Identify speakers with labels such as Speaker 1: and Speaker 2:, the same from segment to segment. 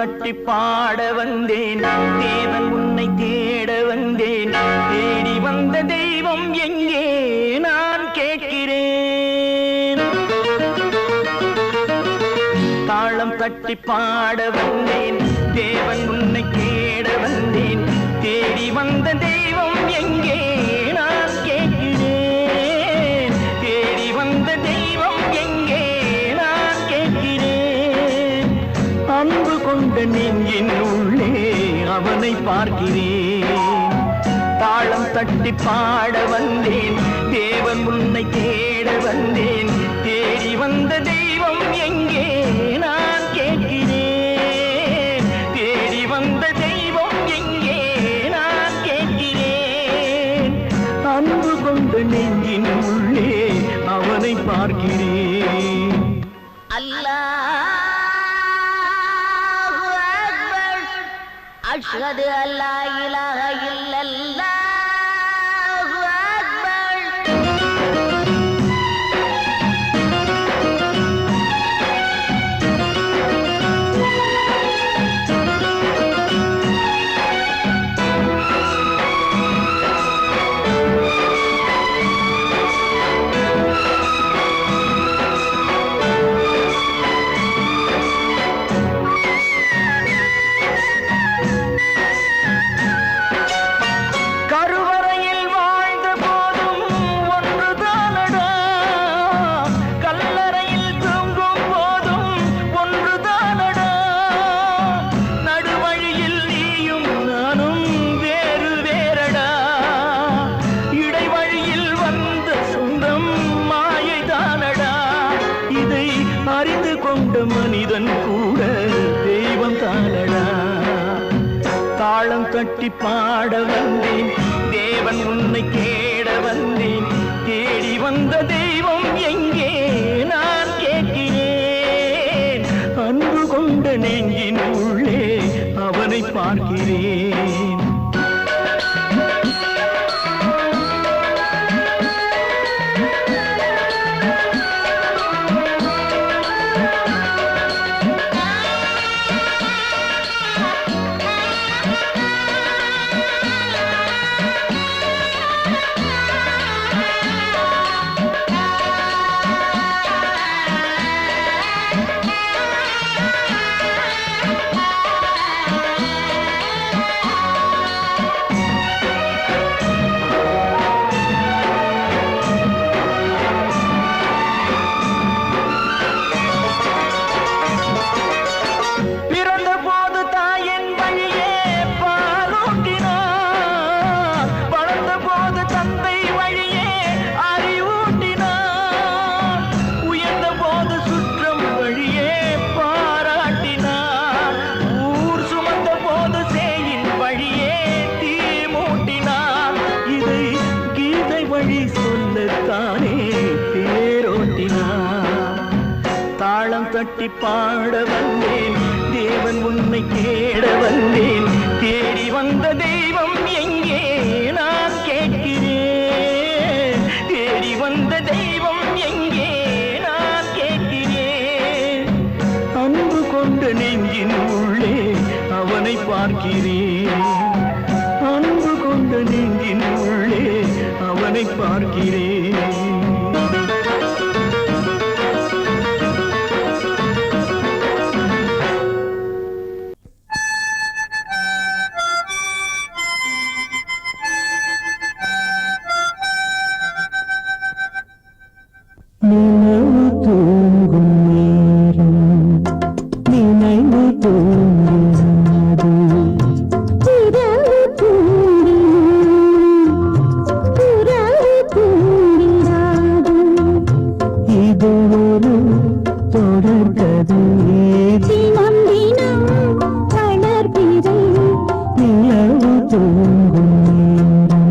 Speaker 1: தட்டி பாட வந்தேன், தேவன் உன்னை தேட வந்தேன். தேடி வந்த தெய்வம் எங்கே நான் கேட்கிறேன். தாளம் தட்டி பாட வந்தேன், தேவன் உன்னை தேட வந்தேன். தேடி வந்த தெய்வம் எங்கே நான் கேட்கிறேன். தேடி வந்த தெய்வம் எங்கே நான் கேட்கிறேன். அன்பு கொண்ட நெஞ்சின் உள்ளே அவனை பார்க்கிறேன். தாளம் தட்டி பாட வந்தேன், தேவன் உன்னை தேட வந்தேன். தேடி வந்த தெய்வம் எங்கே நான் கேட்கிறேன். தேடி வந்த தெய்வம் எங்கே நான் கேட்கிறேன். அன்பு கொண்ட நெஞ்சின் உள்ளே அவனை பார்க்கிறேன்.
Speaker 2: அல்லாஹு அக்பர், அஷ்ஹது அல்லா இலாஹ இல்லல்லாஹு அக்பர்.
Speaker 1: கருவறையில் வாழ்ந்த போதும் ஒன்றுதானடா, கல்லறையில் தூங்கும் போதும் ஒன்றுதானடா. நடுவழியில் நீயும் நானும் வேறு வேறடா. இடைவழியில் வந்த சொந்தம் மாயைதானடா. இதை அறிந்து கொண்ட மனிதன் கூட தெய்வம் தானடா. தாளம் தட்டி பாட வந்தேன், தேவன் உன்னை தேட வந்தேன். தேடி வந்த தெய்வம் எங்கே நான் கேட்கிறேன். அன்பு கொண்ட நெஞ்சின் உள்ளே அவனை பார்க்கிறேன். பிறந்த போது தாயின் வழியே பாலூட்டினார், வளர்ந்த போது தந்தை வழியே அறிவூட்டினார், உயர்ந்த போது சுற்றம் வழியே பாராட்டினார், ஊர் சுமந்த போது சேயின் வழியே தீ மூட்டினார். இதை கீதை வழி சொல்லத்தானே தேரோட்டினார். தாளம் தட்டி பாட வந்தேன், தேவன் உன்னை தேட வந்தேன். தேடி வந்த தெய்வம் எங்கே நான் கேட்கிறேன். தேடி வந்த தெய்வம் எங்கே நான் கேட்கிறேன். அன்பு கொண்ட நெஞ்சின் உள்ளே அவனை பார்க்கிறேன். அன்பு கொண்ட நெஞ்சின் உள்ளே அவனை பார்க்கிறேன். நினைவு தூங்கும் நேரம், நினைவு தூங்காது.
Speaker 3: இரவு தூங்கினான், உறவு தூங்கினாது.
Speaker 1: இது ஒரு தொடர்கதை,
Speaker 3: தினம் தினம் வளர்பிறை
Speaker 1: நிலவு தூங்கும் நேரம்.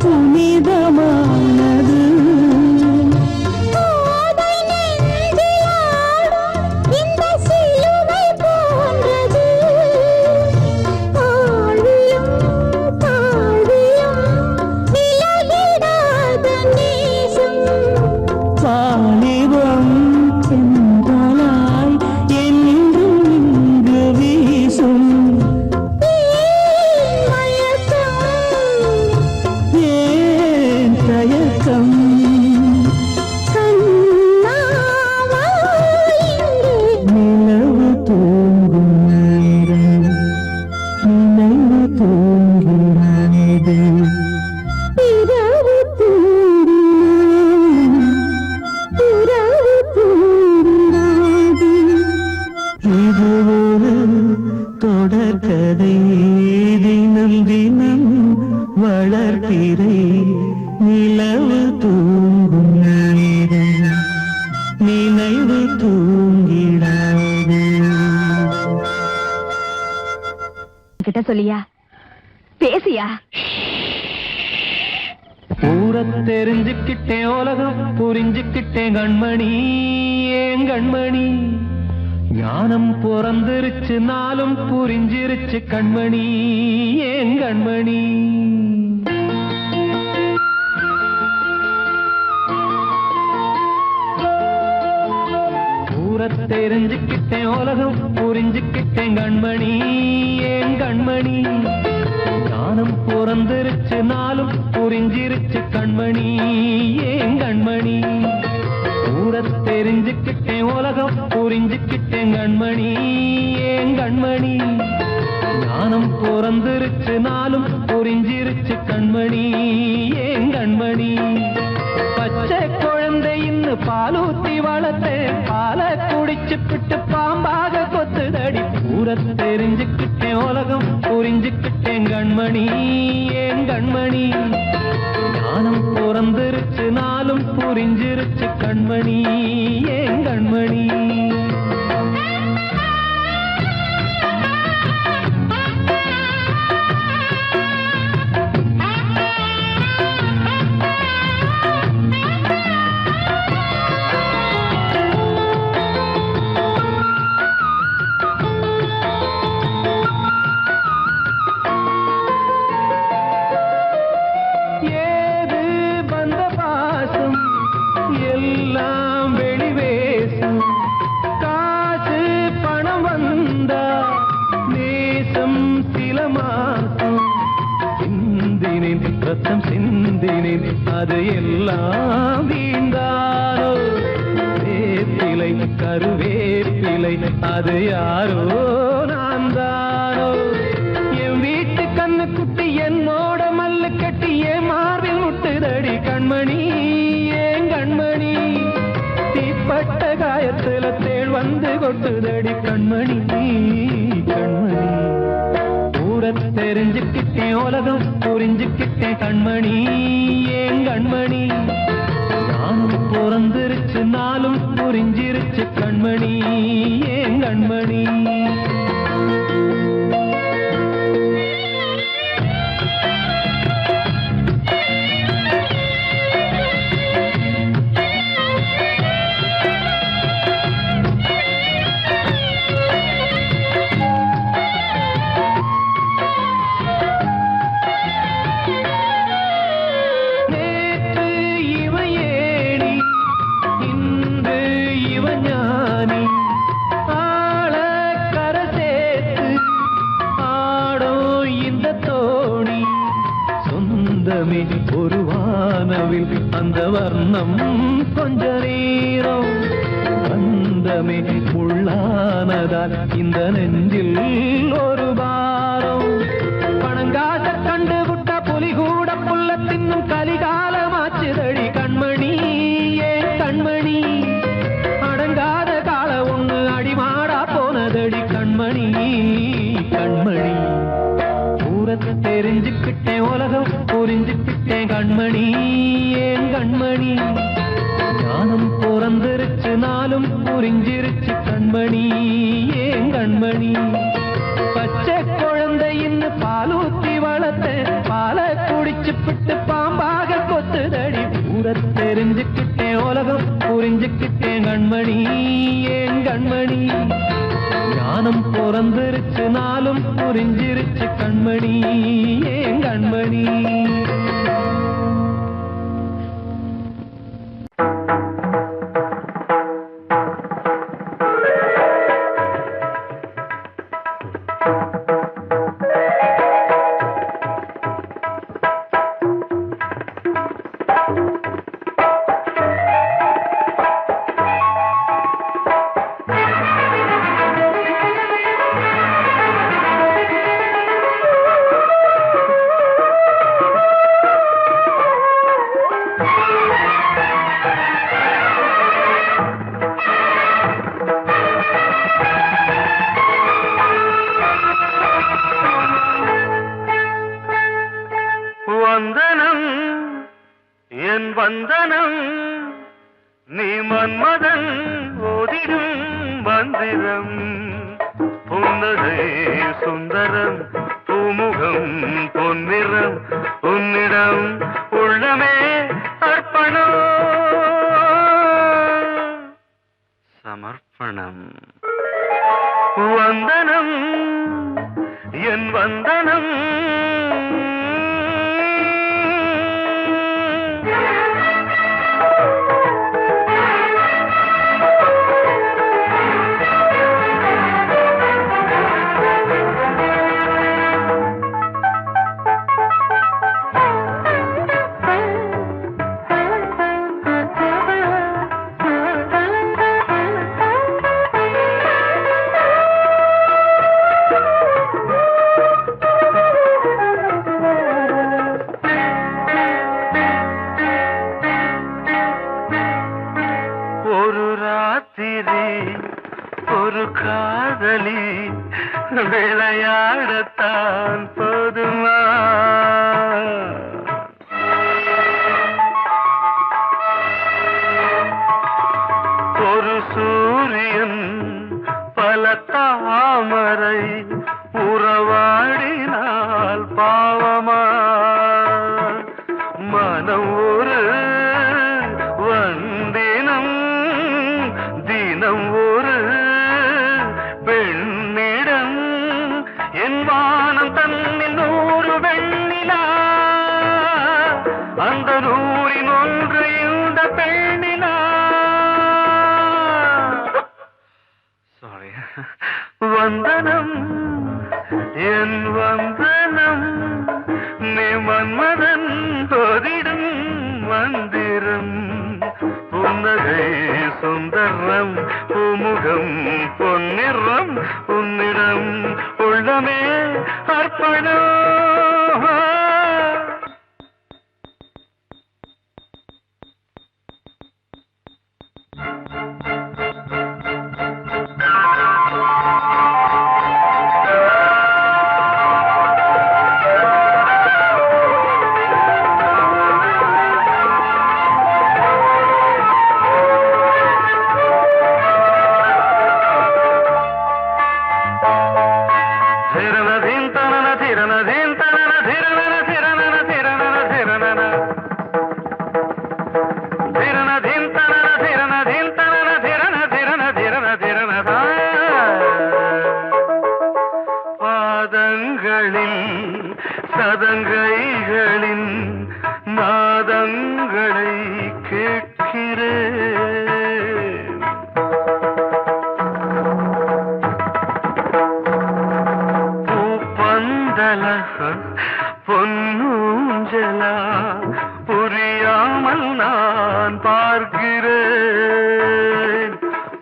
Speaker 1: புனிதமானது.
Speaker 3: கோதை நெஞ்சிலாடும் இந்த சிலுவை போன்றது. ஆழியும் தாழ்வியும் விலகிடாத நேசம்.
Speaker 1: வாலிபம் சென்றாய் என்றும் இங்கு வீசும். ஏன் தயக்கம்? நிலவு தூங்கும் நேரம் நினைவு தூங்கிறானது. இது ஒரு தொடர்கதை, தினம் தினம் வளர்பிறை நிலவு தூங்கும் நேரம் நினைவு தூங்கிடாது.
Speaker 4: கிட்ட சொல்லியா பேசியா?
Speaker 1: ஊரை தெரிஞ்சுக்கிட்டேன், உலகம் புரிஞ்சுக்கிட்டேன் கண்மணி, ஏன் கண்மணி. ஞானம் பிறந்திருச்சு, நாளும் புரிஞ்சிருச்சு கண்மணி, ஏன் கண்மணி. ஊரை தெரிஞ்சுக்கிட்டேன், உலகம் புரிஞ்சுக்கிட்டேன் கண்மணி, ஏன் கண்மணி. ஞானம் பிறந்திருச்சு, நாளும் புரிஞ்சிருச்சு கண்மணி, ஏன் கண்மணி. ஊரை தெரிஞ்சுக்கிட்டேன், உலகம் புரிஞ்சுக்கிட்டேன் கண்மணி, ஏன் கண்மணி. ஞானம் பிறந்திருச்சு, நாளும் புரிஞ்சிருச்சு கண்மணி, ஏன் கண்மணி. பச்சை குழந்தை இன்னும் பாலூத்தி வளர்த்தேன், பாலை குடிச்சு பிட்டு பாம்பாக கொத்துதடி. ஊரை தெரிஞ்சுக்கிட்டேன், உலகம் புரிஞ்சுக்கிட்டேன் கண்மணி, ஏன் கண்மணி. ஞானம் பிறந்திருச்சு, நாளும் புரிஞ்சிருச்சு கண்மணி, ஏன் கண்மணி. ஏது வந்த பாசம் எல்லாம் வெளிவேசம். காசு பணம் வந்தா நேசம் சில மாசம். சிந்தினேன் ரத்தம் சிந்தினேன், அது எல்லாம் வீண்டாரோ. வேப்பிலை கருவேப்பிலை, அது யாரோ நான் தானோ. என் வீட்டு கண்ணு குட்டி என்னோட மல்லு கட்டி என் மார்பில் முட்டுதடி கண்மணி, ஏன் கண்மணி. தீப்பட்ட காயத்துல தேள் வந்து கொட்டுதடி கண்மணி, கண்மணி. ஊரை தெரிஞ்சுக்கிட்டேன், உலகம் புரிஞ்சுக்கிட்டேன் கண்மணி, ஏன் கண்மணி. ஞானம் பிறந்திருச்சு, நாளும் புரிஞ்சிருச்சு கண்மணி, ஏன் கண்மணி. நேற்று இவன் ஏணி, இன்று இவன் ஞானி. ஆள கரை சேர்த்து ஆடும் இந்த தோணி. சொந்தமே ஒரு வானவில், அந்த வர்ணம் கொஞ்ச நேரம். பந்தமே உள்ளானதால் இந்த நெஞ்சில் ஒரு பாரம். பணங்காச கண்டு விட்ட புலி கூட புல்ல தின்னும் கலிகாலமாச்சுதடி கண்மணி, ஏன் கண்மணி. அடங்காத கால ஒண்ணு அடிமாடா போனதடி கண்மணி, கண்மணி. ஊரை தெரிஞ்சுக்கிட்டேன், உலகம் புரிஞ்சுக்கிட்டேன் கண்மணி, ஏன் கண்மணி. ஞானம் பிறந்திருச்சு, நாளும் புரிஞ்சிருச்சு கண்மணி, ஏன் கண்மணி. பச்சை குழந்தை இன்னும் பாலூத்தி வளர்த்தேன், பாலை குடிச்சு விட்டு பாம்பாக கொத்துதடி ஊர தெரிஞ்சுக்கிட்டேன் உலகம் புரிஞ்சுக்கிட்டேன் கண்மணி ஏன் கண்மணி ஞானம் பிறந்திருச்சு நாளும் புரிஞ்சிருச்சு கண்மணி ஏன் கண்மணி
Speaker 5: வந்தனம் என் வந்தனம் நீ மன்மதன் ஓதிடும் மந்திரம் புன்னகை சுந்தரம் பூமுகம் பொன்னிறம் உன்னிடம் உள்ளமே அர்ப்பணம் சமர்ப்பணம் வந்தனம் என் வந்தனம் ஒரு காதலி விளையாடத்தான் போதுமா ஒரு சூரியன் பல தாமரை உறவாடினால் பாவமா மனம் ஒரு வந்தினம் தினம் ஒரு பெண்ணிடம் என் வானம் தன்னில் 100 வெண்ணிலா அந்த 100இன் ஒன்று இந்த பெண்ணிலா சாரி வந்தனம் என் வந்தனம் நீ மன்மதன் தோதிடும் மந்திரம் புன்னகை சுந்தரம் பூமுகம் பொன்னிறம் உன்னிடம் உள்ளமே அர்ப்பணம் சதங்கைகளின் நாதங்களை கேட்கிறேன் பூப்பந்தல பொன்னூஞ்சல புரியாமல் நான் பார்க்கிறேன்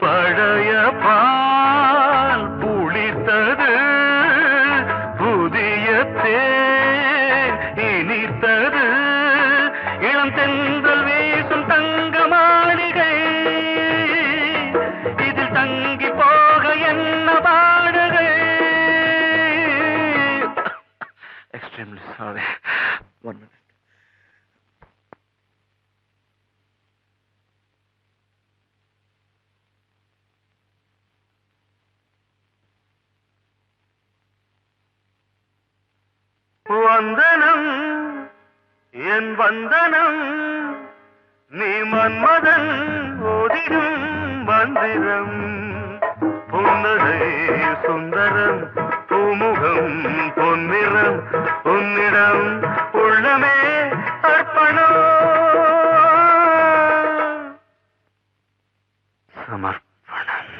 Speaker 5: பழைய பால் புளித்தது புதிய தேன் இனித்தது இளம் தென்றல் வீசும் தங்க மாளிகை இதில் தங்கி போக என்ன பாடுகை எக்ஸ்ட்ரீம்லி சாரி 1 minute வந்தனம் என் வந்தனம் நீ மன்மதன் ஓதிடும் மந்திரம் புன்னகை சுந்தரம் பூமுகம் பொன்னிறம் உன்னிடம் உள்ளமே அர்ப்பணம் சமர்ப்பணம்.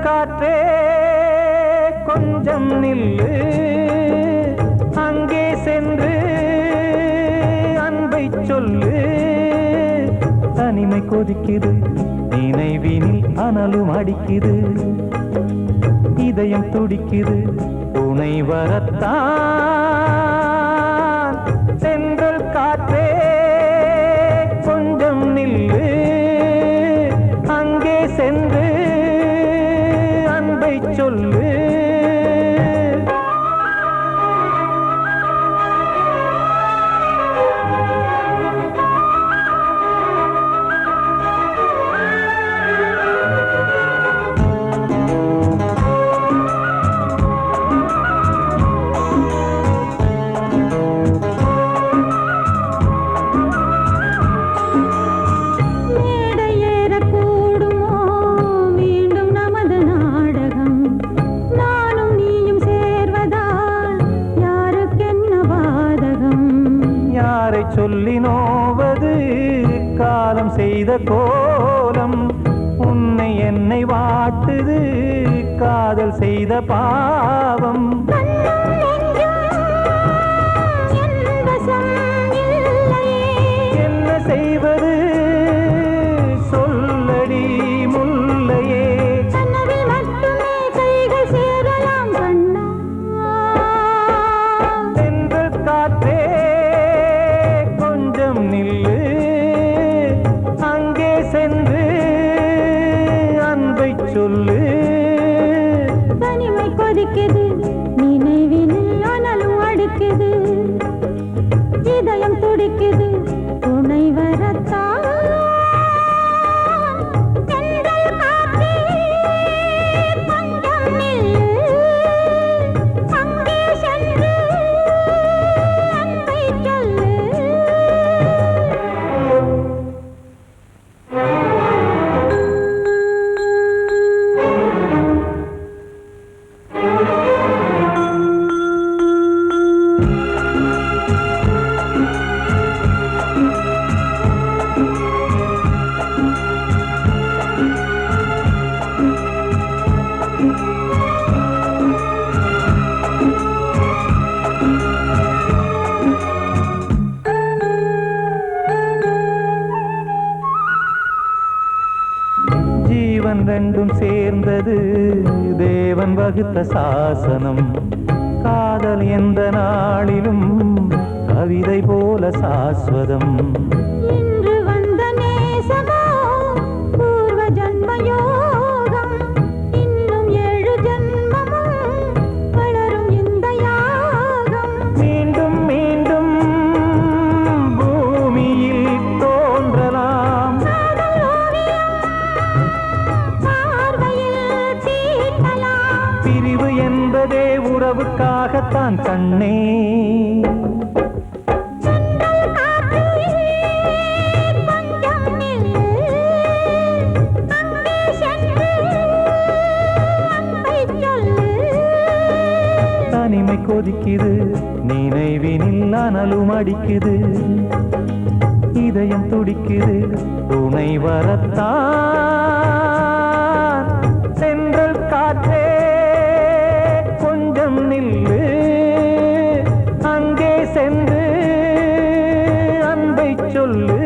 Speaker 1: காற்றே கொஞ்சம் நில்லு அங்கே சென்று அன்பை சொல்லு தனிமை கொதிக்குது நினைவினில் அனலும் அடிக்குது இதயம் துடிக்குது துணை வரத்தான் சென்றல் காற்றே கொஞ்சம் நில்லு அங்கே சென்று அன்பை சொல்லு சொல்லி நோவது காலம் செய்த கோலம் உன்னை என்னை வாட்டுது காதல் செய்த பாவம் என்ன செய்வது சொல்லடி முல்லையே சென்று காற்றே நில்லு அங்கே சென்று அன்பை சொல்லு
Speaker 3: தனிமை கொதிக்குது நினைவினில் அனலும் அடிக்குது இதயம் துடிக்குது துணை வரத்தான்
Speaker 1: ரெண்டும் சேர்ந்தது தேவன் வகுத்த சாசனம் காதல் எந்த நாளிலும் கவிதை போல சாஸ்வதம்
Speaker 3: இன்று வந்த நேசமோ பூர்வ ஜன்ம யோகம் இன்னும் 7 ஜன்மமும் வளரும் இந்த யாகம்
Speaker 1: மீண்டும் மீண்டும் பூமியில் தோன்றலாம் பிரிவு என்பதே உறவுக்காகத்தான் கண்ணே தனிமை கொதிக்குது நினைவினில் அனலும் அடிக்குது இதயம் துடிக்குது துணை வரத்தான் சென்றல் காற்றே கொஞ்சம் நில்லு அங்கே சென்று அன்பை சொல்லு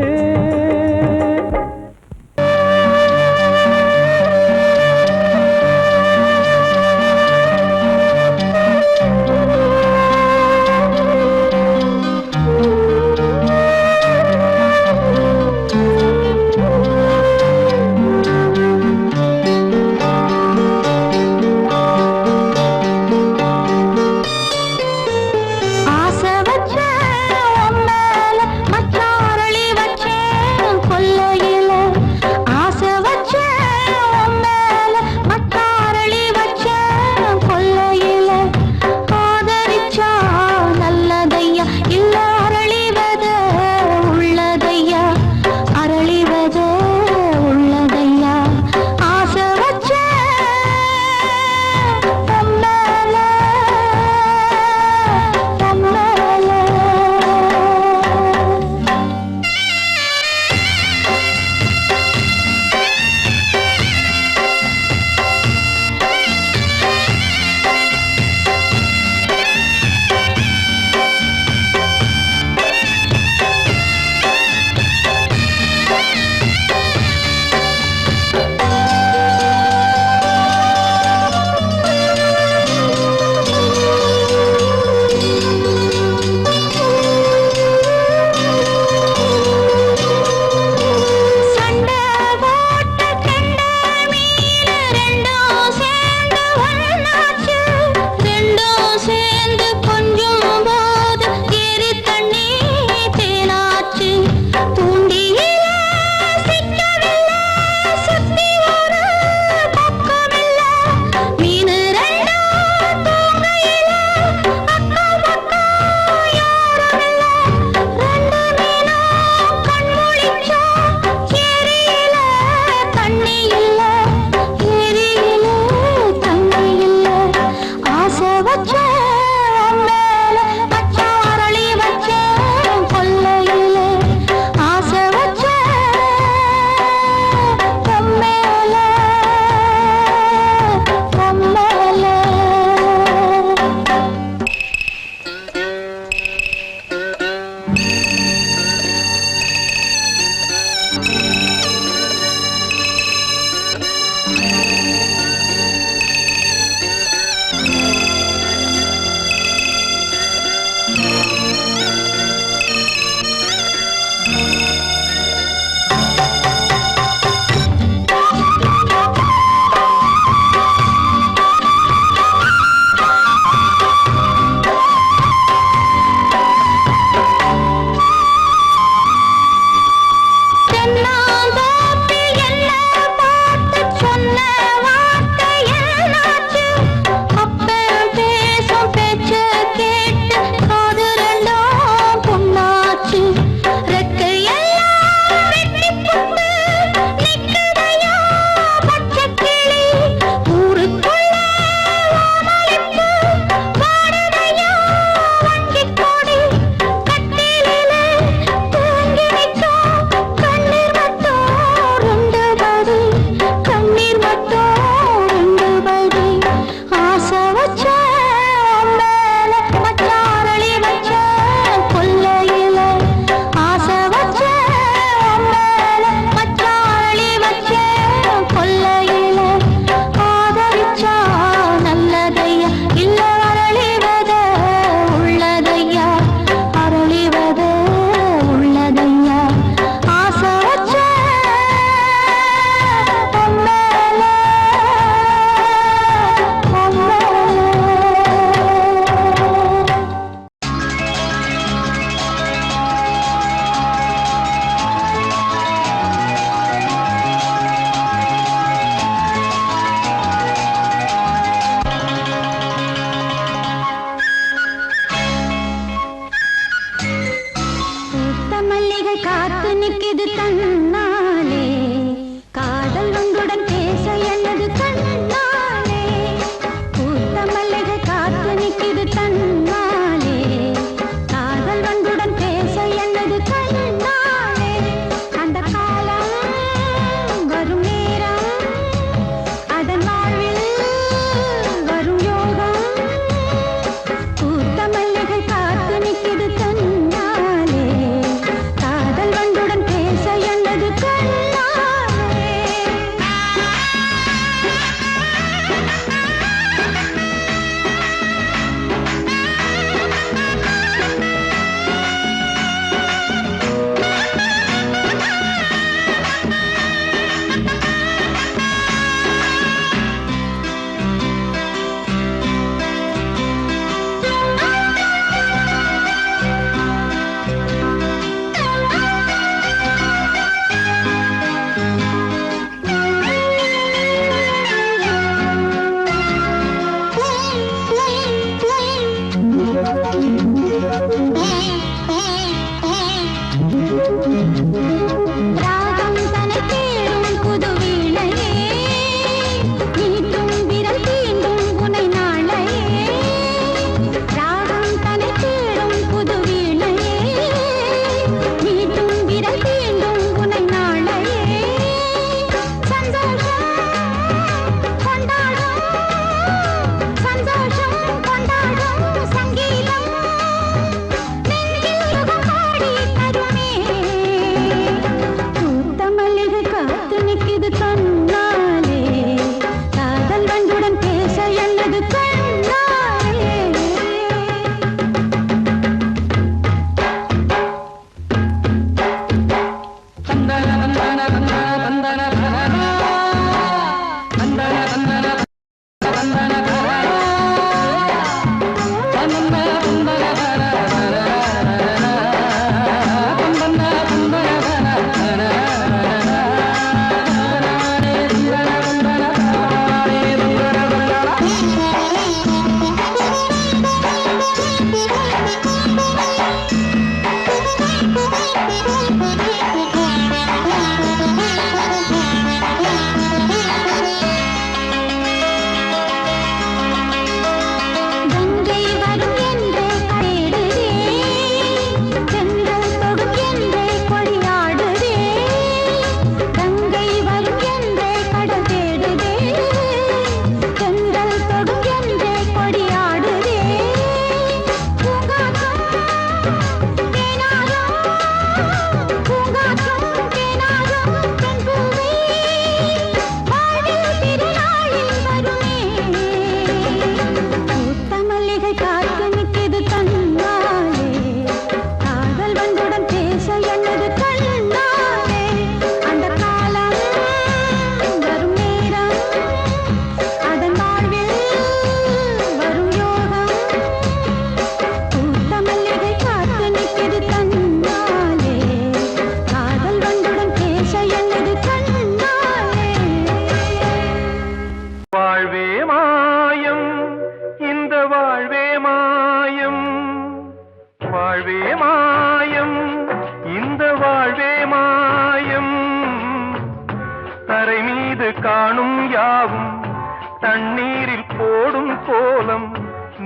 Speaker 5: தண்ணீரில் போடும் கோலம்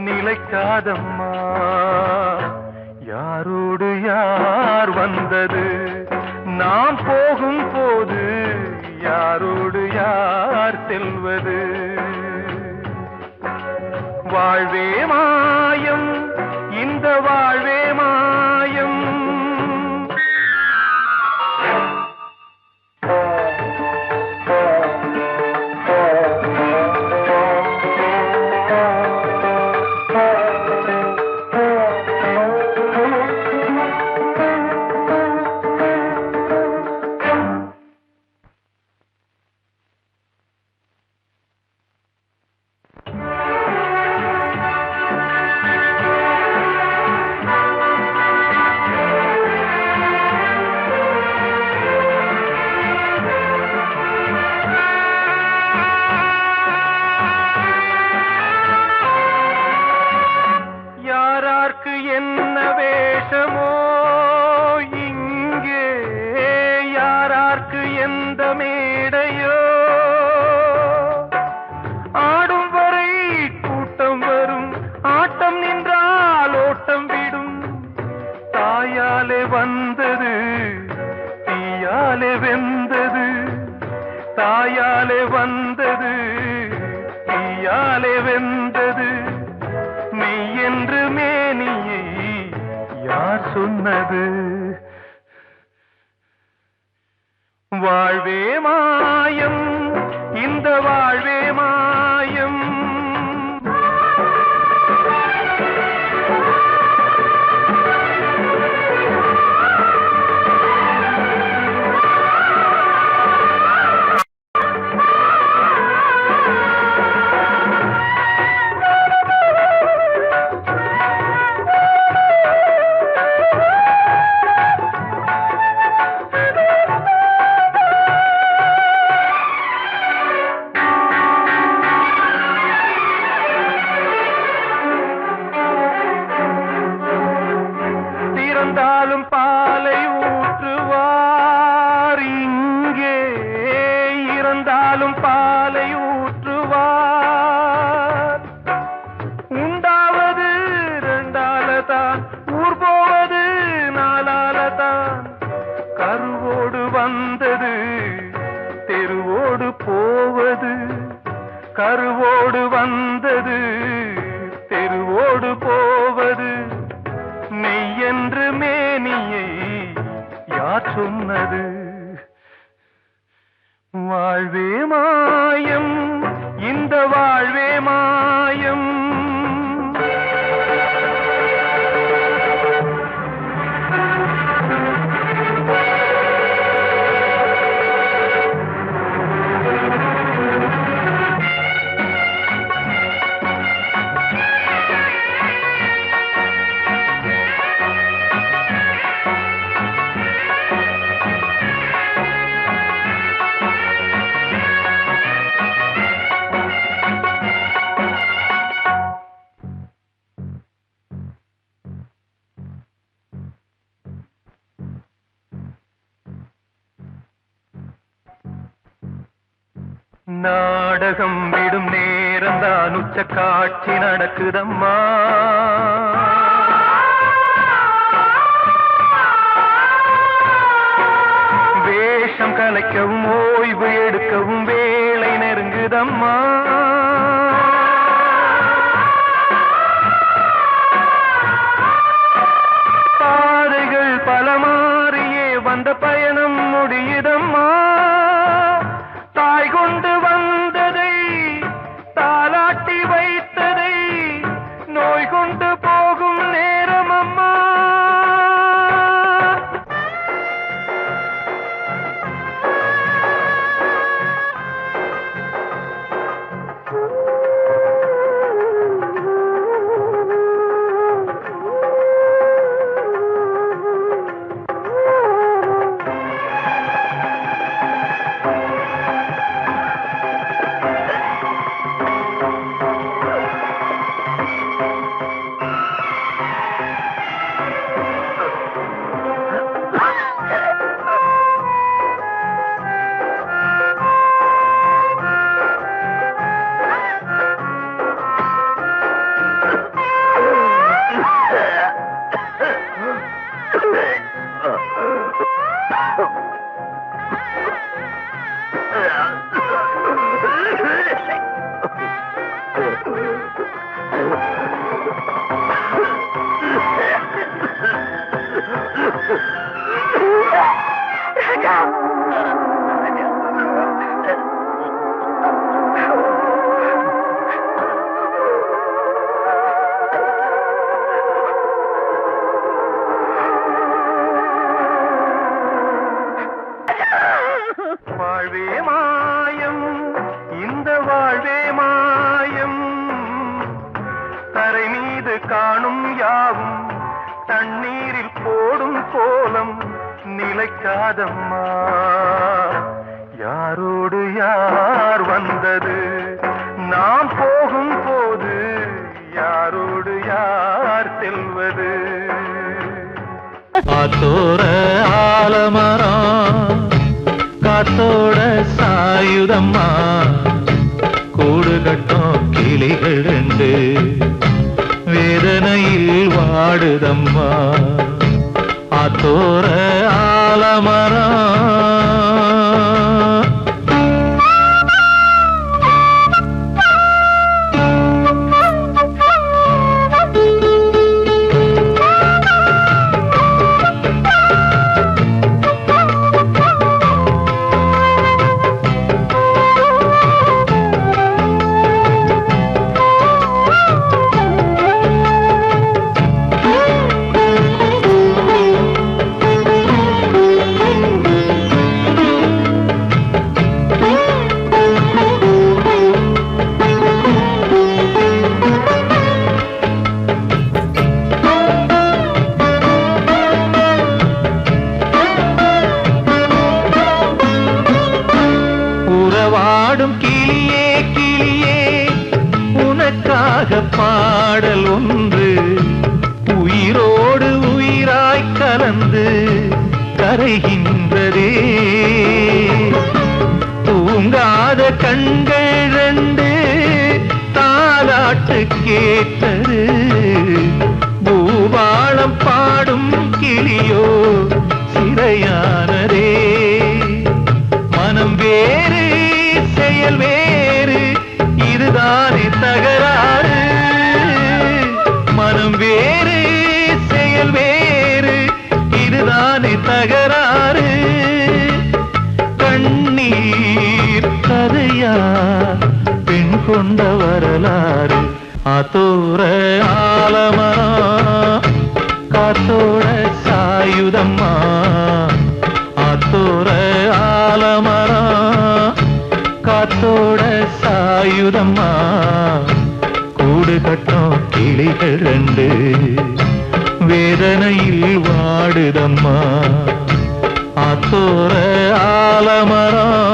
Speaker 5: நிலைக்காதம்மா. யாரோடு யார் வந்தது நாம் போகும் போது, யாரோடு யார் செல்வது? வாழ்வே மாயம், இந்த வாழ்வே மாயம். என்ன வேஷமோ இங்கே, யாரார்க்கு எந்த மேடையோ, ஆடும் வரை கூட்டம் வரும், ஆட்டம் நின்றால் ஓட்டம் விடும். தாயாலே வந்தது தீயாலே வெந்தது, தாயாலே வந்தது தீயாலே வெந்தது. மெய் என்று மேனியை யார் சொன்னது? வாழ்வே மாயம், இந்த வாழ்வே மாயம். இறந்தாலும் பாலை ஊற்றுவார் இங்கே, இறந்தாலும் பாலை ஊற்றுவார். உண்டாவது ரெண்டாலதான், ஊர் போவது நாலாலதான். கருவோடு வந்தது தெருவோடு போவது, கருவோடு வந்தது தெருவோடு போவது. மெய் என்று மேனியை யார் சொன்னது? வாழ்வே மாயம், இந்த வாழ்வே மாயம். நாடகம் விடும் நேரம்தான் உச்ச காட்சி நடக்குதம்மா. வேஷம் கலைக்கவும் ஓய்வு எடுக்கவும் வேளை நெருங்குதம்மா. பாதைகள் பல மாறியே வந்த பயணம் முடியுதம்மா. தாய் கொண்டு வந்ததை தாலாட்டி வைத்ததை நோய் கொண்டு போகும் நேரம் அம்மா. காணும் யாவும் தண்ணீரில் போடும் கோலம் நிலைக்காதம்மா. யாரோடு யார் வந்தது நாம் போகும் போது, யாரோடு யார் செல்வது?
Speaker 1: காத்தோட ஆலமரம் காத்தோட சாயுதம்மா, கூடு கட்டும் கிளிகள் ரெண்டு வேதனையில் வாடுதம்மா. ஆத்தோர ஆலமரம் பாடும் கிளியே கிளியே உனக்காக பாடல் ஒன்று உயிரோடு உயிராய் கலந்து கரைகின்றதே. தூங்காத கண்கள் ரெண்டு தாலாட்டு கேட்டது, பூபாளம் பாடும் கிளியோ சிறையானதே. மனம் வேறு செயல் வேறு இதுதானே தகராறு, மனம் வேறு செயல் வேறு இதுதானே தகராறு. கண்ணீர் கதையா பெண் கொண்ட வரலாறு. ஆத்தோர ஆலமரம் காத்தோட சாயுதம்மா, ஆத்தோர ஆலமரம் காத்தோட சாயுதம்மா, கூடு கட்டும் கிளிகள் ரெண்டு வேதனையில் வாடுதம்மா. ஆத்தோர ஆலமரம்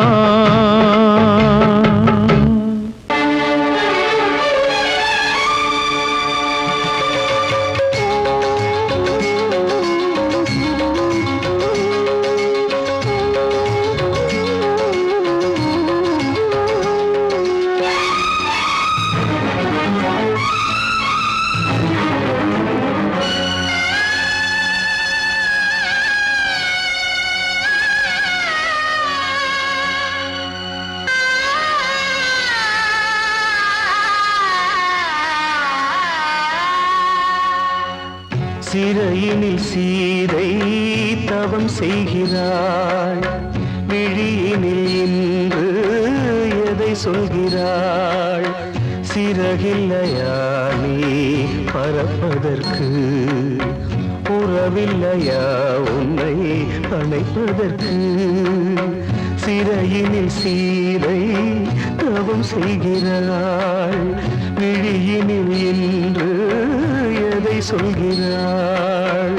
Speaker 1: சிறையினில் சீதை தவம் செய்கிறாள், விழியினில் இன்று எதை சொல்கிறாள்? சிறகில்லையா நீ பறப்பதற்கு, உறவில்லையா உன்னை அணைப்பதற்கு? சிறையினில் சீதை தவம் செய்கிறாள், விழியினில் இன்று எதை சொல்கிறாள்?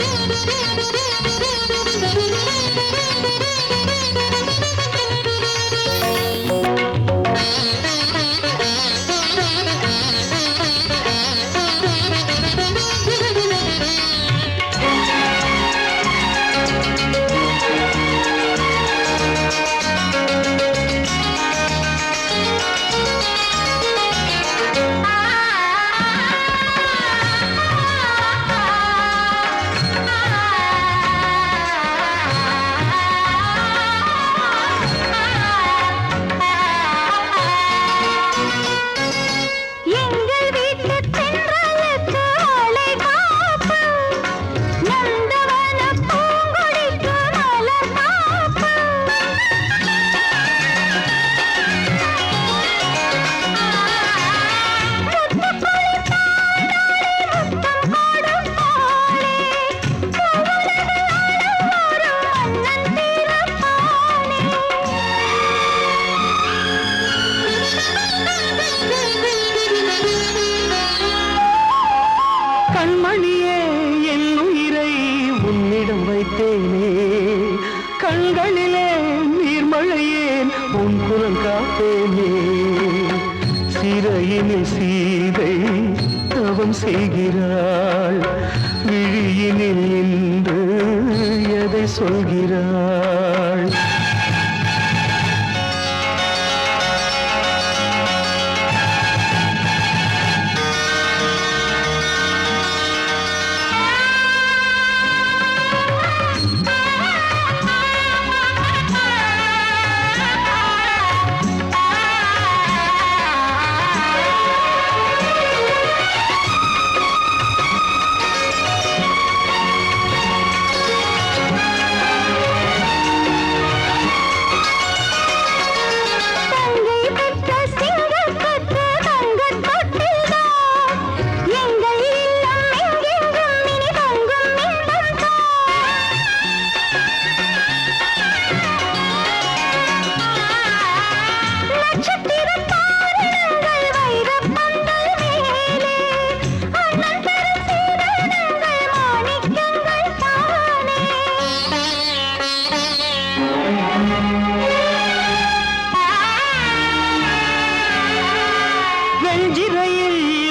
Speaker 1: சிறையினில் சீதை தவம் செய்கிறாள், விழியினில் நின்று எதை சொல்கிறாள்?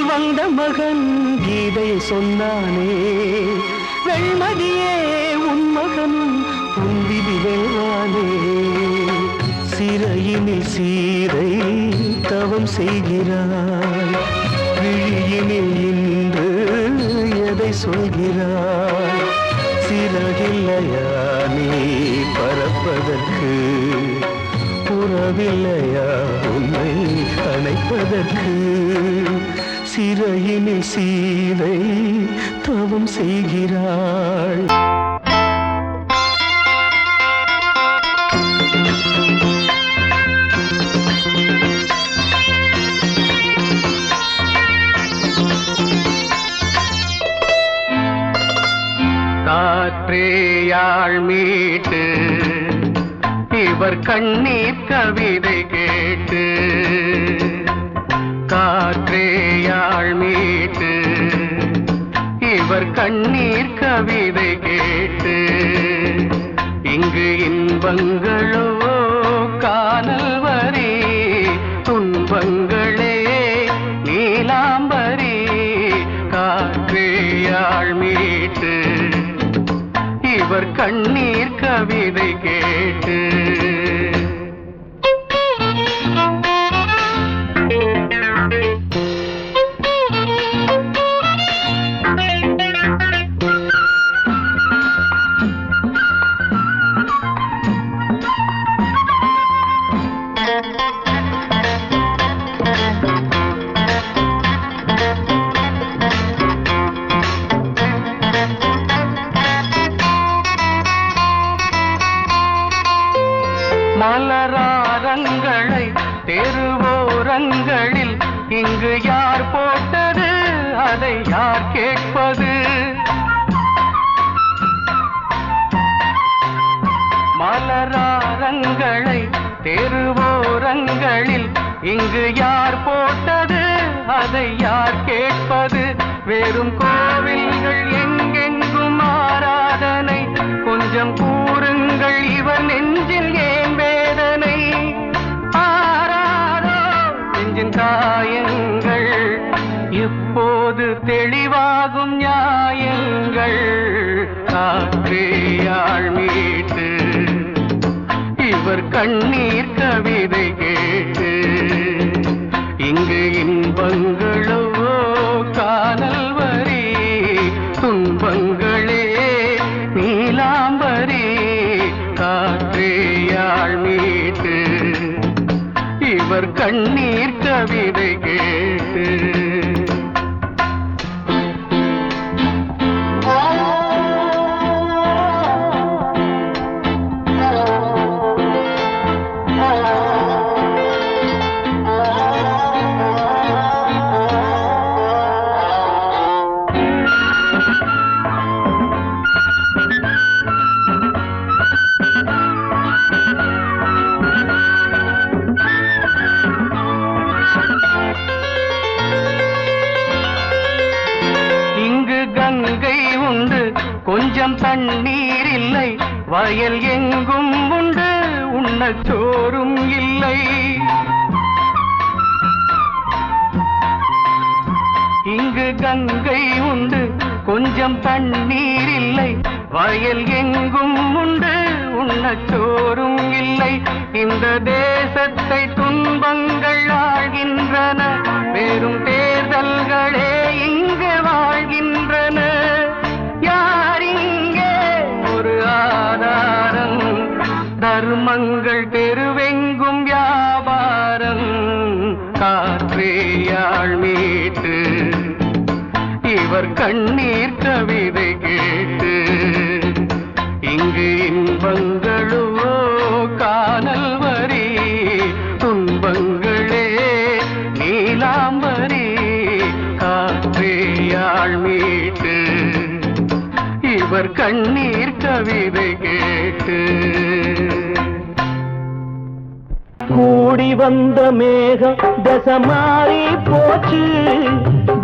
Speaker 1: வந்த மகன் கீதை சொன்னானே, வெண்மதியே உன் மகன் உன் விதி வெல்வானே. சிறையினில் சீதை தவம் செய்கிறாள், விழியினில் இன்று எதை சொல்கிறாள்? சிறகில்லையா நீ பறப்பதற்கு, புறவில்லையா உன்னை அணைப்பதற்கு? சிறையினில் சீதை தவம் செய்கிறாள்.
Speaker 5: காற்றேயாழ் மீட்டு இவர் கண்ணீர் கவிதை கேட்டு, காற்றேயாழ் மீட்டு இவர் கண்ணீர் கவிதை கேட்டு, இங்கு இன்பங்களோ காணல் வரி, துன்பங்களே நீலாம்பரி. காற்றேயாழ் மீட்டு இவர் கண்ணீர் கவிதை கேட்டு, மலராரங்களை தெருவோரங்களில் இங்கு யார் போட்டது, அதை யார் கேட்பது? மலராரங்களை தெருவோரங்களில் இங்கு யார் போட்டது, அதை யார் கேட்பது? வெறும் கோவில்கள் எங்கெங்கும் ஆராதனை, கொஞ்சம் கூறுங்கள் இவர் நெஞ்சில் ஏன் வேதனை? ஆராரோ நெஞ்சின் காயங்கள், இப்போது தெளிவாகும் நியாயங்கள். காற்றேயாழ் மீட்டு இவர் கண்ணீர் கவிதை கேட்டு, இங்கு இன்பங்களோ காணல் வரி, துன்பங்களே நீலாம்பரி. காற்றேயாழ் மீட்டு இவர் கண்ணீர் கவிதை கேட்டு, கொஞ்சம் தண்ணீர் இல்லை, வயல் எங்கும் உண்டு, உண்ணச் சோறும் இல்லை. கங்கை உண்டு, கொஞ்சம் தண்ணீர் இல்லை. வயல் எங்கும் உண்டு, உண்ணச்சோறும் இல்லை. இந்த தேசத்தை துன்பங்கள் ஆழ்கின்றன, வெறும் தேர்தல்களே இங்கு வாழ்கின்றன. யார் இங்கே ஒரு ஆதாரம்? தர்மங்கள் தெருவெங்கும் வியாபாரம். காற்றேயாள் மீட்டு இவர் கண்ணீர் கவிதை கேட்டு, இங்கு இன்பங்களோ காணல் வரி, துன்பங்களே நீலாம்பரி. காற்றேயாள் மீட்டு இவர் கண்ணீர் கவிதை கேட்டு.
Speaker 1: கூடி வந்த மேகம் தசை மாறி போச்சு,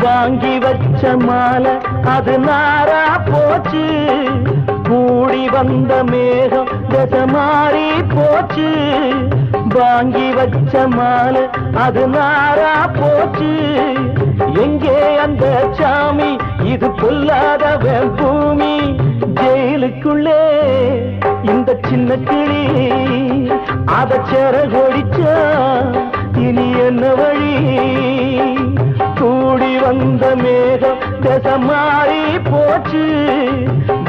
Speaker 1: வாங்கி வச்ச மாலை அது நாரா போச்சு. கூடி வந்த மேகம் தசை மாறி போச்சு, வாங்கி வச்ச மாலை அது நாரா போச்சு. எங்கே அந்த சாமி? இது பொல்லாதவன் பூமி. ஜெயிலுக்குள்ளே இந்த சின்ன கிளி அத செரகொடிச்சா இனி என்ன வழி? கூடி வந்த மேகம் தசை மாறி போச்சு,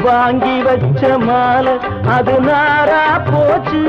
Speaker 1: வாங்கி வச்ச மாலை அது நாரா போச்சு.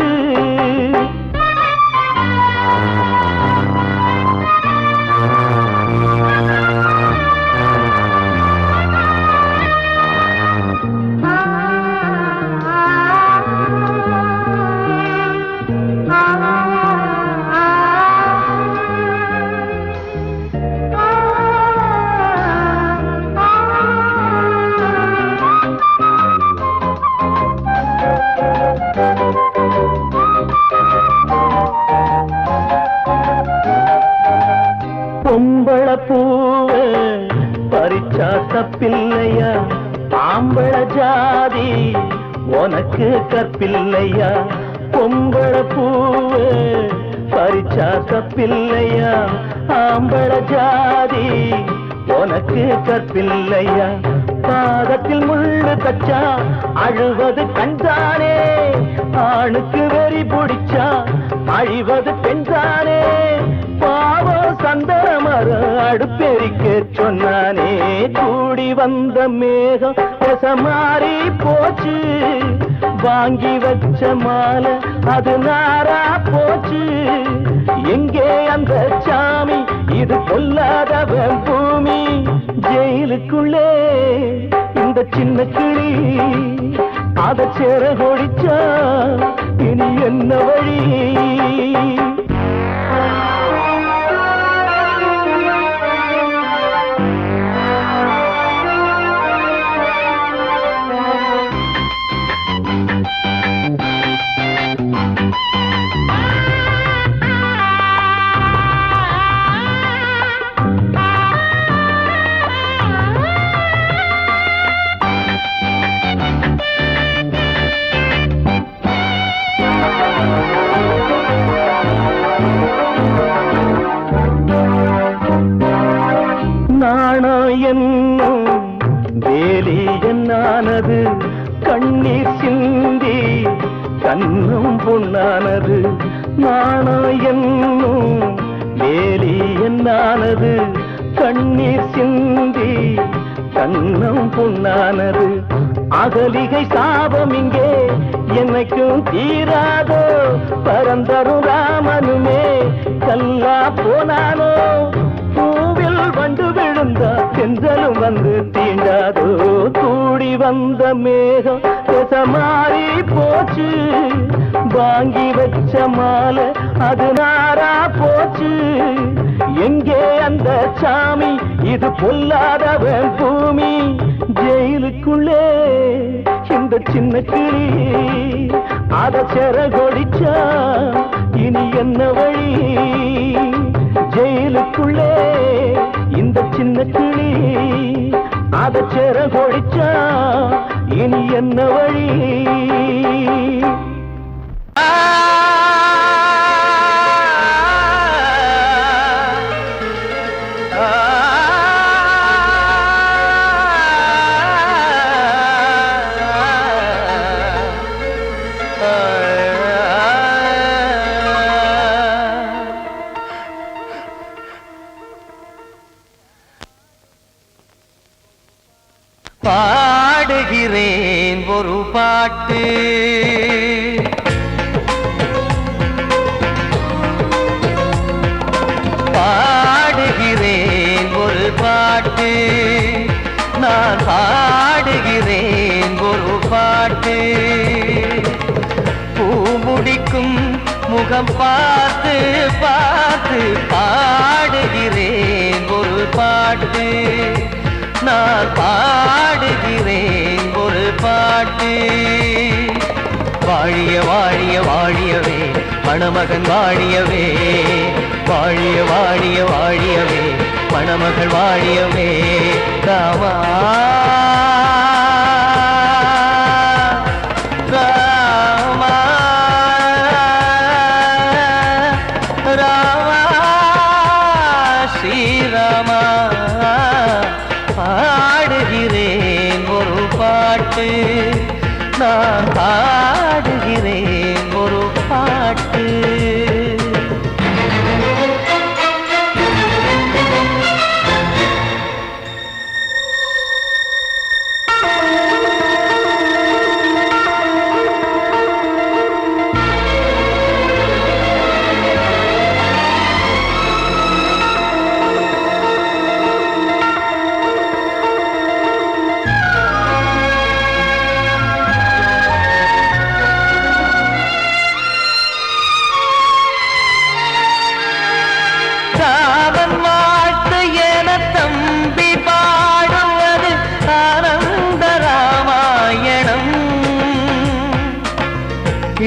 Speaker 1: பொம்பள பூவ பறிச்சா தப்பில்லையா? ஆம்பள ஜாதி உனக்கு கற்பில்லையா? பொம்பள பூவ பறிச்சா தப்பில்லையா? ஆம்பள ஜாதி உனக்கு கற்பில்லையா? பாதத்தில் முள்ளு தச்சா அழுவது கண்தானே, ஆணுக்கு வெறி பிடிச்சா அழிவது பெண்தானே. பாவம் சந்தன மரம் அடுப்பெரிக்க சொன்னானே. கூடி வந்த மேகம் தசை மாறி போச்சு, வாங்கி வச்ச மாலை அது நாரா போச்சு. எங்கே அந்த சாமி? இது பொல்லாதவன் பூமி. ஜெயிலுக்குள்ளே இந்த சின்ன கிளி அத செரகொடிச்சா இனி என்ன வழி? என்னும் வேலி என்னானது? கண்ணீர் சிந்தி கண்ணும் பொன்னானது. நாணம் என்னும் வேலி என்னானது? கண்ணீர் சிந்தி கண்ணும் பொன்னானது. அகலிகை சாபம் இங்கே என்னைக்கும் தீராதோ? பரந்தரும் ராமனுமே கல்லா போனானோ? பூவில் வண்டு விழுந்தா செஞ்சலும் வந்து தீண்டாதோ? கூடி வந்த மேகம் தசை மாறி போச்சு, வாங்கி வச்ச மாலை அது நாரா போச்சு. எங்கே அந்த சாமி? இது பொல்லாதவன் பூமி. ஜெயிலுக்குள்ளே இந்த சின்ன கிளி அத செரகொடிச்சா இனி என்ன வழி? ஜெயிலுக்குள்ளே இந்த சின்ன கிளி அத செரகொடிச்சா இனி என்ன வழி? பாடுகிறேன் ஒரு பாட்டு பாடுகிறேன் ஒரு பாட்டு நான் பாடுகிறேன் ஒரு பாட்டு பூ முடிக்கும் முகம் பார்த்து பார்த்து பாடுகிறேன் ஒரு பாட்டு நான் பாடுகிறேன் ஒரு பாட்டு வாழிய வாழிய வாழியவே மணமகன் வாழியவே வாழிய வாழிய வாழியவே மணமகள் வாழியவே ராமா ராமா ராமா ஸ்ரீராமா பாடுகிறேன் ஒரு பாட்டு நான் பாடுகிறேன் ஒரு பாட்டு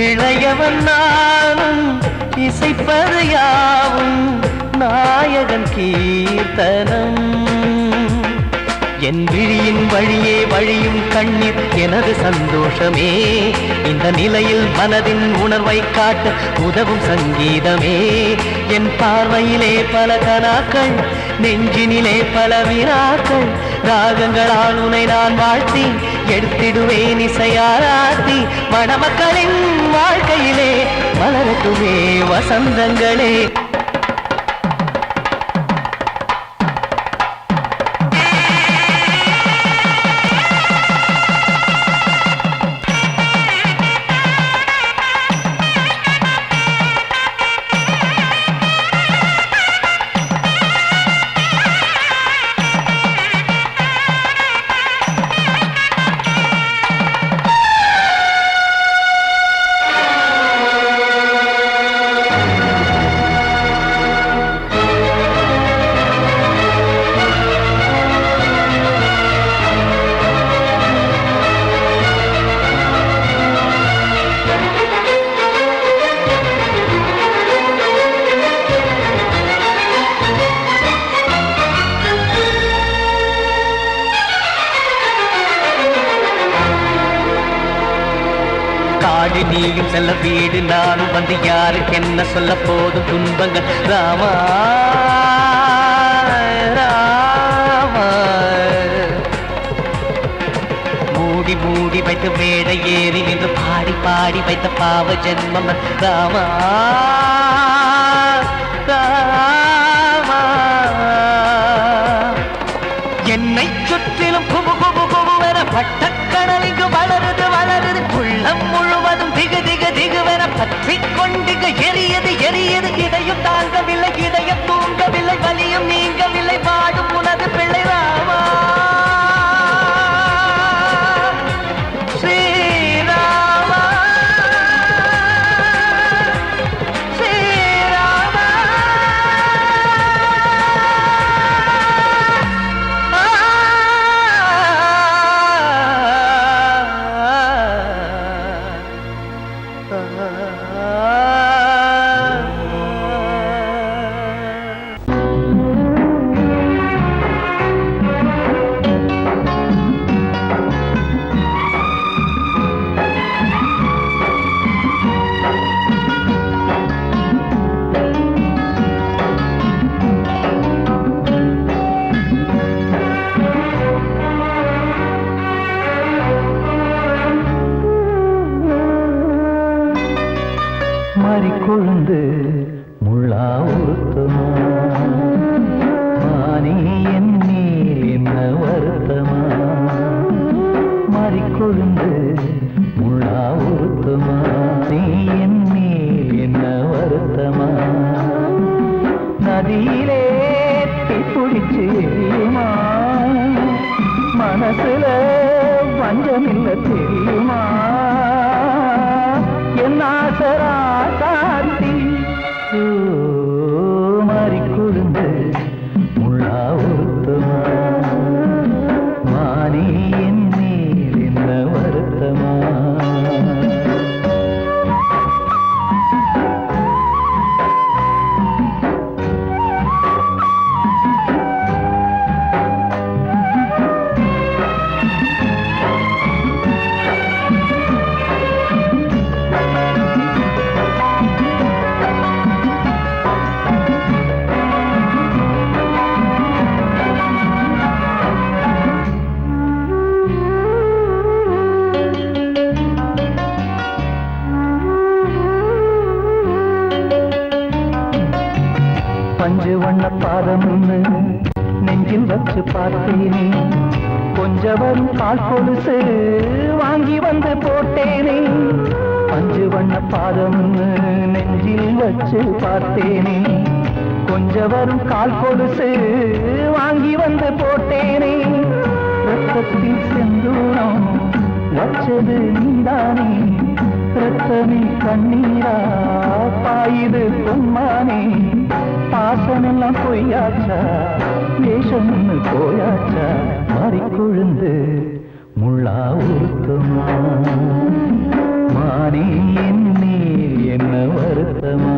Speaker 1: இளையவன் நானும் இசைப்பது யாவும் நாயகன் கீர்த்தனம் என் விழியின் வழியே வழியும் கண்ணீர் எனது சந்தோஷமே இந்த நிலையில் மனதின் உணர்வை காட்ட உதவும் சங்கீதமே என் பார்வையிலே பல கனாக்கள் நெஞ்சினிலே பல வினாக்கள் ராகங்களால் உனை நான் வாழ்த்தி எடுத்திடுவேன் இசையாராத்தி மணமக்களின் வாழ்க்கையிலே மலரட்டுமே வசந்தங்களே காடு நீயும் செல்ல வீடு நானும் வந்து யாருக்கு என்ன சொல்ல போதும் துன்பங்கள் ராமா ராமா மூடி மூடி வைத்து மேடை ஏறி நின்று பாடி பாடி வைத்த பாவ ஜென்மம் ராமா ராமா என்னை சுற்றிலும் குபு குபு குபுவென பட்டக்கடல் இங்கு வளருது வளருது உள்ளம் முழுவதும் திகு திகு திகுவென பற்றி கொண்டிக எரியது எரியது இதையும் தாங்கவில்லை இதயம் தூங்கவில்லை வலியும் நீங்கவில்லை வாடும் உனது பிள்ளை ராமா ஸ்ரீராமா ஸ்ரீராமா
Speaker 6: பிடிச்சு எரியுமா மனசுல வஞ்சமில்ல தெரியுமா என் ஆசரா சாத்தி மாறி கொழுந்து முள்ளா ஒருத்தமா மாறி என் மேல் என்ன வருத்தமா பஞ்சு வண்ண பாதம்னு நெஞ்சில் வச்சு பார்த்தேனே கொஞ்சம் வரும் கால் கொலுசு வாங்கி வந்து போட்டேனே பஞ்சு வண்ண பாதம்னு நெஞ்சில் வச்சு பார்த்தேனே கொஞ்சம் வரும் கால் கொலுசு வாங்கி வந்து போட்டேனே ரத்தத்தில் செந்தூரம் வச்சது நீதானே ரத்தமே கண்ணீரா பாயுது பொன்மானே பாசமெல்லாம் பொய்யாச்சா வேஷம்னு போயாச்சா மாறி கொழுந்து முள்ளா ஒருத்தமா மாறி என்னேல் என்ன வருத்தமா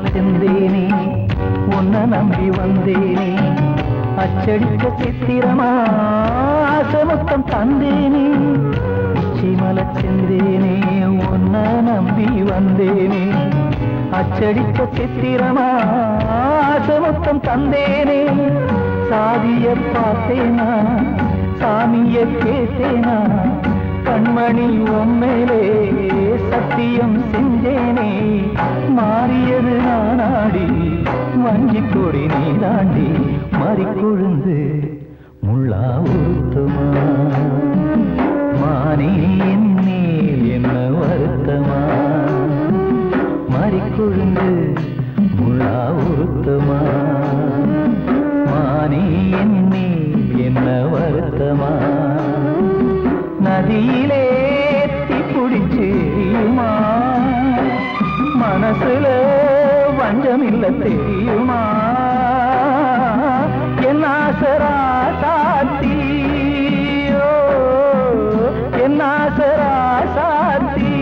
Speaker 6: செந்தேனே உன்னை நம்பி வந்தேனே அச்சடிக்க சித்திரமா ஆசமுத்தம் தந்தேனே உச்சிமல செந்தேனே உன்னை நம்பி வந்தேனே அச்சடிக்க சித்திரமா ஆசமுத்தம் தந்தேனே சாதிய பார்த்தேனா சாமிய கேட்டேனா கண்மணி உம்மேலே சத்தியம் செஞ்சேனே மாறியது நானாடி வஞ்சி கொடி நீ தாண்டி மாறி கொழுந்து முள்ளா ஒருத்தமா மானே என் மேல் என்ன வருத்தமா மாறி கொழுந்து முள்ளா ஒருத்தமா மானே என் மேல் என்ன வருத்தமா நதியிலே பிடிச்சு எரியுமா மனசுல வஞ்சமில்ல தெரியுமா என் ஆசரா சாத்தி என் ஆசரா சாத்தி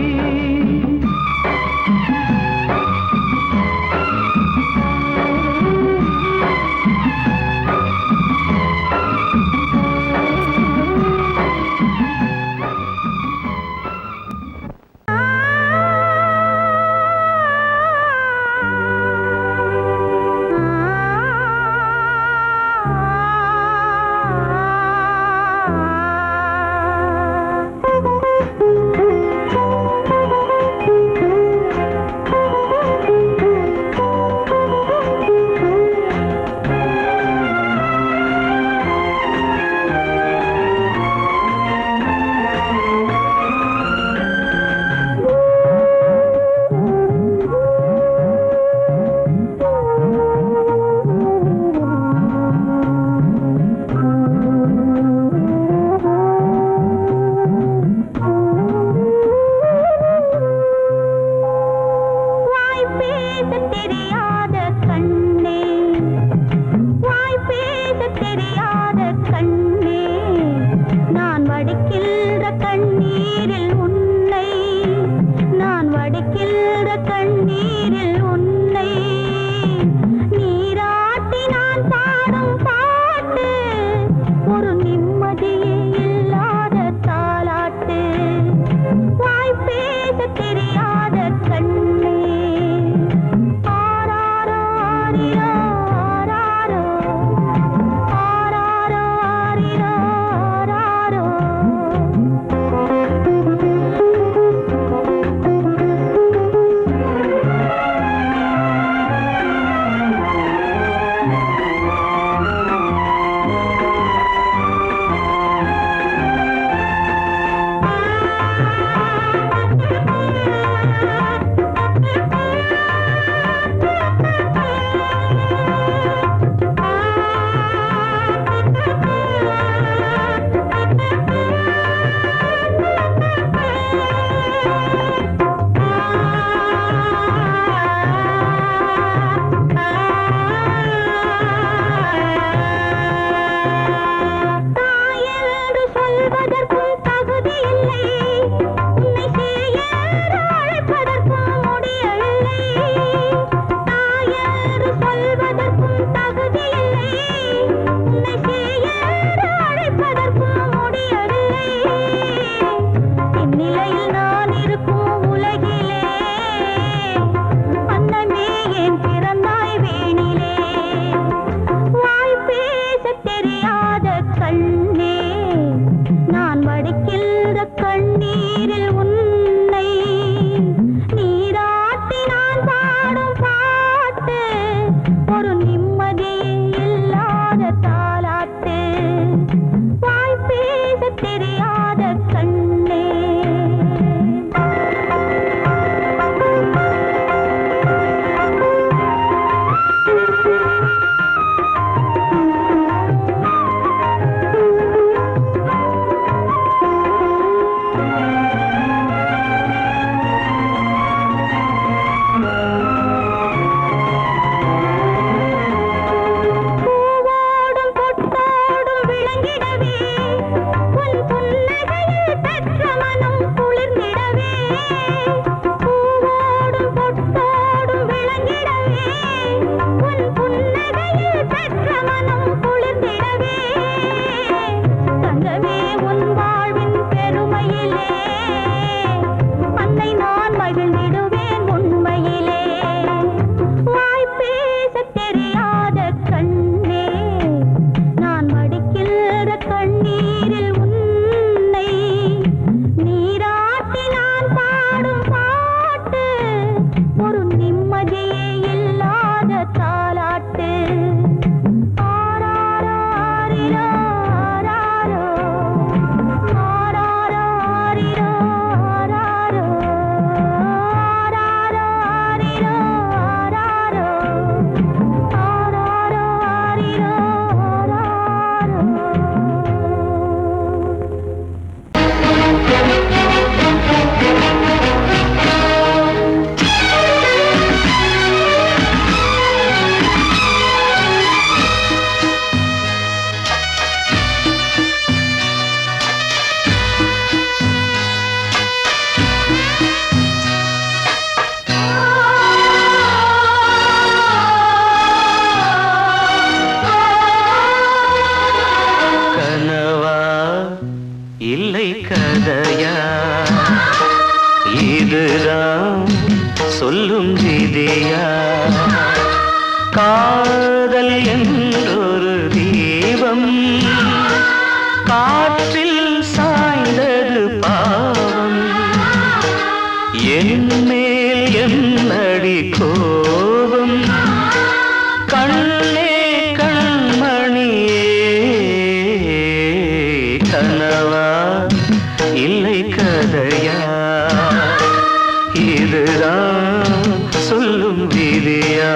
Speaker 5: காதல் என்றொரு தீபம் காற்றில் சாய்ந்தது பாவம் என் மேல் என்னடி கோபம் கண்ணே கண்மணியே கனவா இல்லை கதையா இதுதான் சொல்லும் விதியா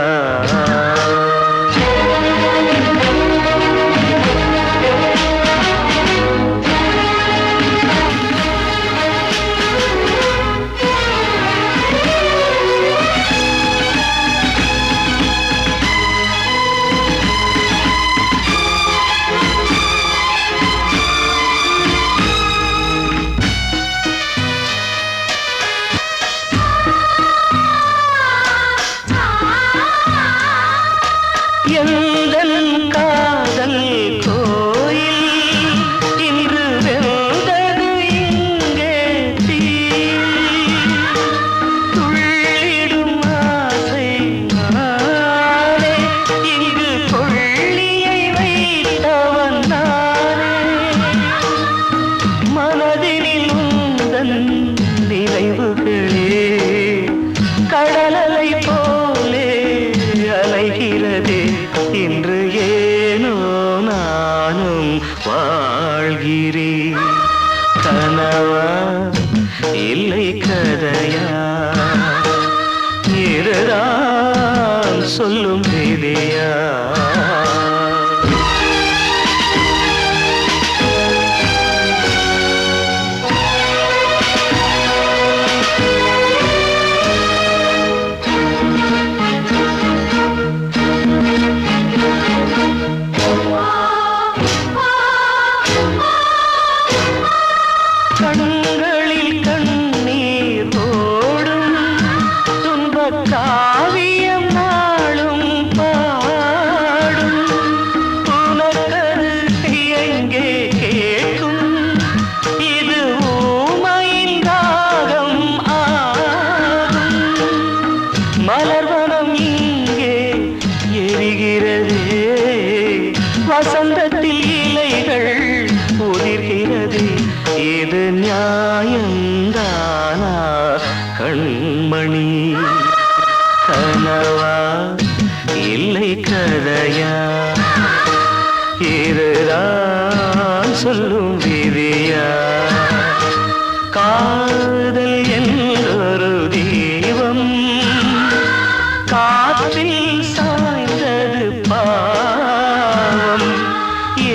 Speaker 5: எந்தன் காதல் கோயில் இன்று வெந்தது இங்கே தீ துள்ளிடும் ஆசை நானே இங்கு கொள்ளியை வைத்தவன் நானே மனதினில் உந்தன் நினைவுகளே கடலலை போலே அலைகிறதே இன்று ஏனோ நானும் வாழ்கிறேன் கனவா இல்லை கதையா இதுதான் சொல்லும் விதியா கண்களில் கண்ணீர் ஓடும் துன்பக் காவியம் நாளும் பாடும் உனக்கது எங்கே கேட்கும் இது ஊமையின் தாகம் ஆகும் மலர்வனம் இங்கே எரிகிறதே வசந்தத்தில் இலைகள் உதிர்கிறது இது நியாயந்தானா கண்மணி கனவா இல்லை கதையா இதுதான் சொல்லும் விதியா காதல் என்றொரு தீபம் காற்றில் சாய்ந்தது பாவம்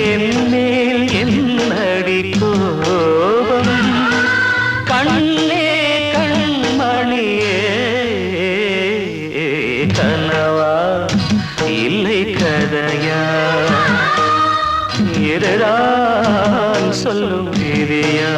Speaker 5: என் மேல் என்னடி கோபம் கண்ணே கண்மணியே கனவா இல்லை கதையா இதுதான் சொல்லும் விதியா